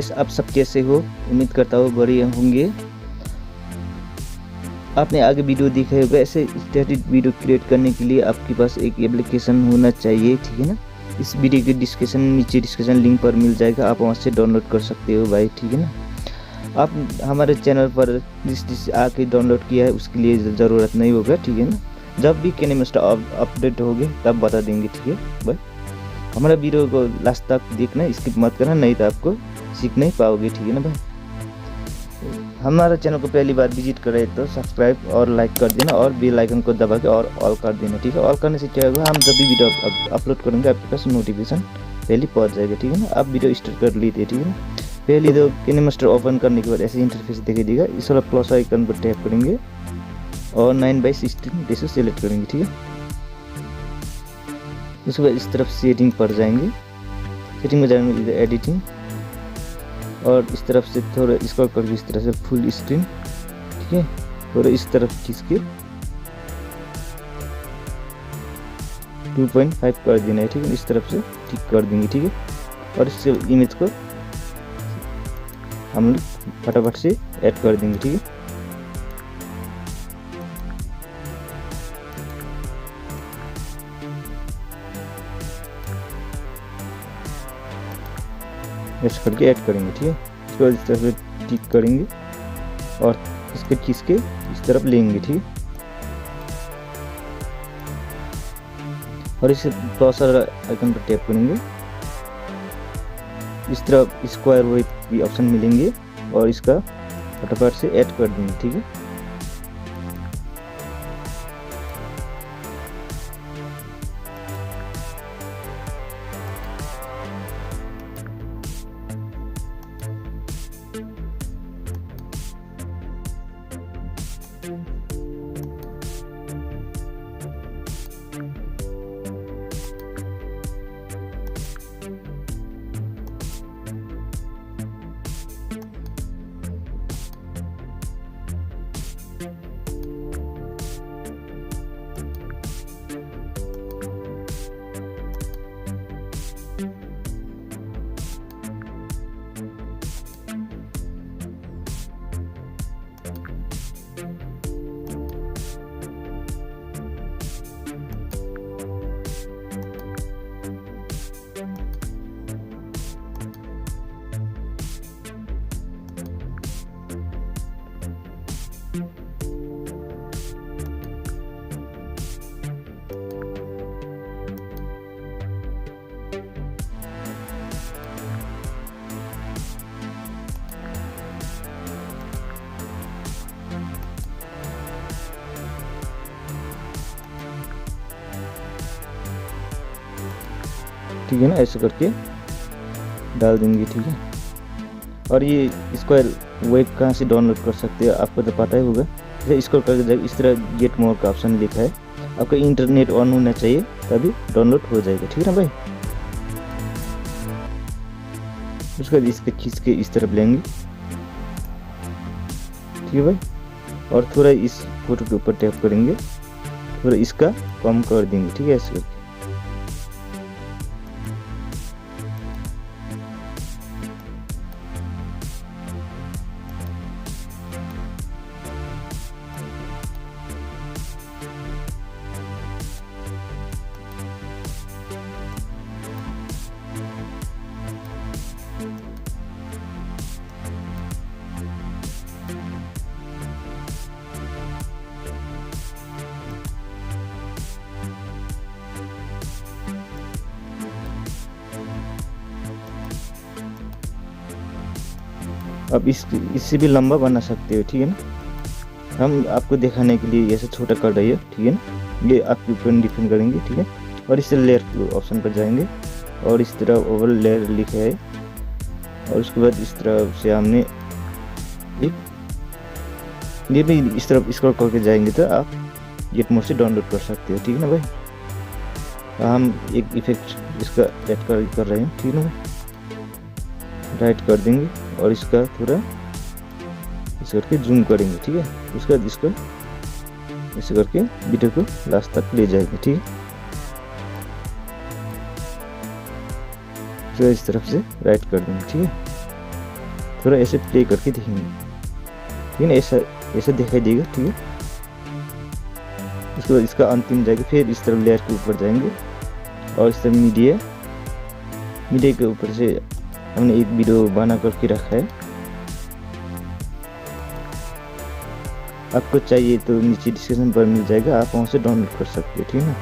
Guys आप सब कैसे हो, उम्मीद करता हूँ बढ़िया होंगे। आपने आगे वीडियो देखा होगा। ऐसे स्टैटिक वीडियो क्रिएट करने के लिए आपके पास एक एप्लीकेशन होना चाहिए, ठीक है ना। इस वीडियो के नीचे डिस्क्रिप्शन लिंक पर मिल जाएगा, आप वहाँ से डाउनलोड कर सकते हो भाई, ठीक है ना। आप हमारे चैनल पर जिस आके डाउनलोड किया है उसके लिए ज़रूरत नहीं होगा, ठीक है ना। जब भी किनेमास्टर अपडेट होगे तब बता देंगे, ठीक है भाई। हमारा वीडियो को लास्ट तक देखना, स्किप मत करना, नहीं तो आपको सीख नहीं पाओगे, ठीक है ना भाई। हमारा चैनल को पहली बार विजिट करें तो सब्सक्राइब और लाइक कर देना और बेल आइकन को दबा के और ऑल कर देना, ठीक है। ऑल करने से क्या होगा, हम जब भी वीडियो अपलोड करेंगे आपके पास नोटिफिकेशन पहले पहुंच जाएगा, ठीक है ना। आप वीडियो स्टार्ट कर लीजिए, ठीक है ना। पहले तो किनेमास्टर ओपन करने के बाद ऐसे इंटरफेस दिखाई देगा। इस वाला प्लस आइकन पर टैप करेंगे और 9:16 रेशो सेलेक्ट करेंगे, ठीक है। उसके बाद इस तरफ सेटिंग पर जाएंगे, सेटिंग में जाएंगे इधर एडिटिंग और इस तरफ से थोड़ा स्क्रॉल करके इस तरह से फुल स्क्रीन, ठीक है। थोड़ा इस तरफ खींच के 2.5 कर देना है, ठीक है। इस तरफ से ठीक कर देंगे, ठीक है। और इस इमेज को हम लोग फटाफट से ऐड कर देंगे, ठीक है। ऐसे करके ऐड करेंगे, ठीक है। इसके बाद इस तरह से टिक करेंगे और इसके खींच के इस तरफ लेंगे, ठीक है। और इसे प्लस आइकन पर टैप करेंगे, इस तरफ स्क्वायर वेव भी ऑप्शन मिलेंगे और इसका फटाफट से ऐड कर देंगे, ठीक है। ठीक है ना, ऐसे करके डाल देंगे, ठीक है। और ये स्क्वायर वेब कहाँ से डाउनलोड कर सकते हैं आपको तो पता ही होगा। जैसे स्क्रॉल करके जाएगा, इस तरह गेट मोर का ऑप्शन लिखा है, आपका इंटरनेट ऑन होना चाहिए तभी डाउनलोड हो जाएगा, ठीक है ना भाई। उसके बाद इसके खींच के इस तरफ लेंगे, ठीक है भाई। और थोड़ा इस फोटो के ऊपर टैप करेंगे, थोड़ा इसका कम कर देंगे, ठीक है, ऐसे करके। अब इससे भी लंबा बना सकते हो, ठीक है ना। हम आपको दिखाने के लिए ऐसे छोटा कर रही है, ठीक है ना। ये आपके ऊपर डिफाइन करेंगे, ठीक है। और इससे लेयर ऑप्शन पर जाएंगे और इस तरह ओवर लेयर लिखा है और उसके बाद इस तरह से हमने एक ये भी इस तरफ स्क्रॉल करके जाएंगे तो आप गेट मोड से डाउनलोड कर सकते हो, ठीक है ना भाई। हम एक इफेक्ट इसका ऐड कर रहे हैं, ठीक है ना भाई। राइट कर देंगे और इसका थोड़ा इस करके जूम करेंगे, ठीक है। उसके बाद इसको ऐसे करके वीडियो को लास्ट तक ले जाएंगे, ठीक है। तो इस तरफ से राइट कर देंगे, ठीक है। थोड़ा ऐसे प्ले करके देखेंगे, ठीक है ना, ऐसा ऐसा दिखाई देगा, ठीक है। उसके बाद इसका अंतिम जाएगा, फिर इस तरफ लेयर के ऊपर जाएंगे और इस तरफ मीडिया के ऊपर से हमने एक वीडियो बना करके रखा है। आपको चाहिए तो नीचे डिस्क्रिप्शन पर मिल जाएगा, आप वहाँ से डाउनलोड कर सकते हो, ठीक है ना।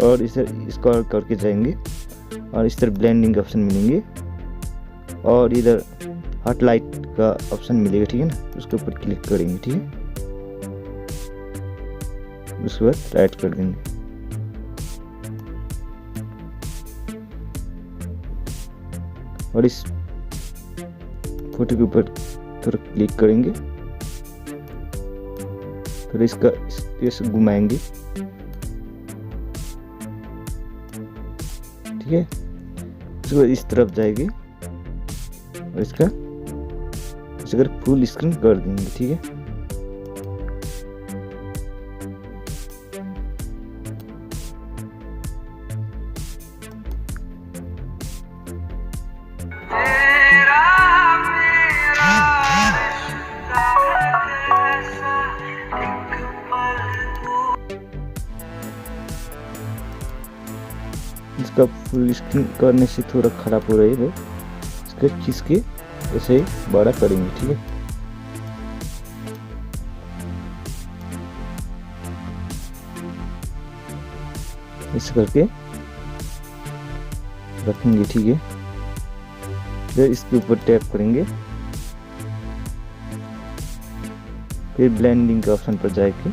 और इस तरह स्क्रॉल करके जाएंगे और इस तरह ब्लेंडिंग का ऑप्शन मिलेंगे और इधर हॉट लाइट का ऑप्शन मिलेगा, ठीक है ना। उसके ऊपर क्लिक करेंगे, ठीक है। उसके बाद राइट कर देंगे। और इस फोटो के ऊपर थोड़ा क्लिक करेंगे, थोड़ा इसका स्पेस घुमाएंगे, ठीक है। उसके बाद इस तरफ जाएंगे और इसका फुल स्क्रीन कर देंगे, ठीक है। इसका फुल स्क्रीन करने से थोड़ा खराब हो रही है, इसका खींच के ऐसे ही बड़ा करेंगे, ठीक है। ऐसे करके रखेंगे, ठीक है। फिर इसके ऊपर टैप करेंगे, फिर ब्लेंडिंग के ऑप्शन पर जाके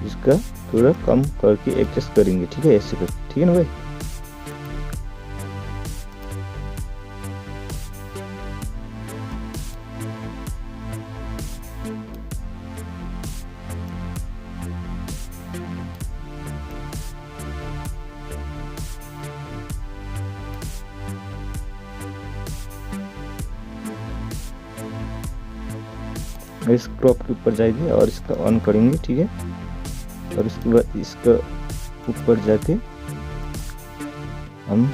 इसका थोड़ा कम करके एडजस्ट करेंगे, ठीक है। ऐसे करके, ठीक है ना भाई। इस क्रॉप के ऊपर जाएंगे और इसका ऑन करेंगे, ठीक है। और उसके बाद इसका ऊपर जाके हम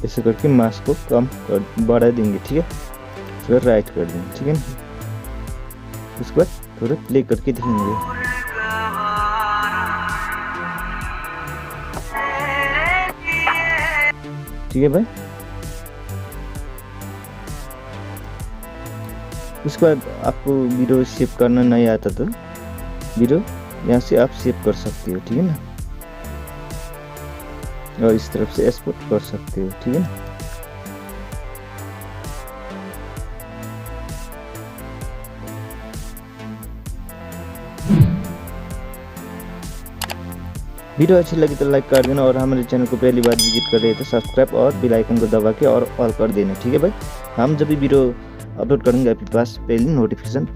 ऐसे करके मास्क को कम कर बढ़ा देंगे, ठीक है। फिर राइट कर देंगे, ठीक है ना। उसके बाद थोड़ा प्ले करके देखेंगे, ठीक है भाई। उसके बाद आपको वीडियो सेव करना नहीं आता तो वीडियो यहाँ से आप सेव कर सकते हो, ठीक है ना। और इस तरफ से एक्सपोर्ट कर सकते हो, ठीक है ना। वीडियो अच्छी लगी तो लाइक कर देना और हमारे चैनल को पहली बार विजिट कर रहे हैं तो सब्सक्राइब और बेल आइकन को दबा के और ऑल कर देना, ठीक है भाई। हम जब भी वीडियो अपलोड करेंगे आपके पास पहले नोटिफिकेशन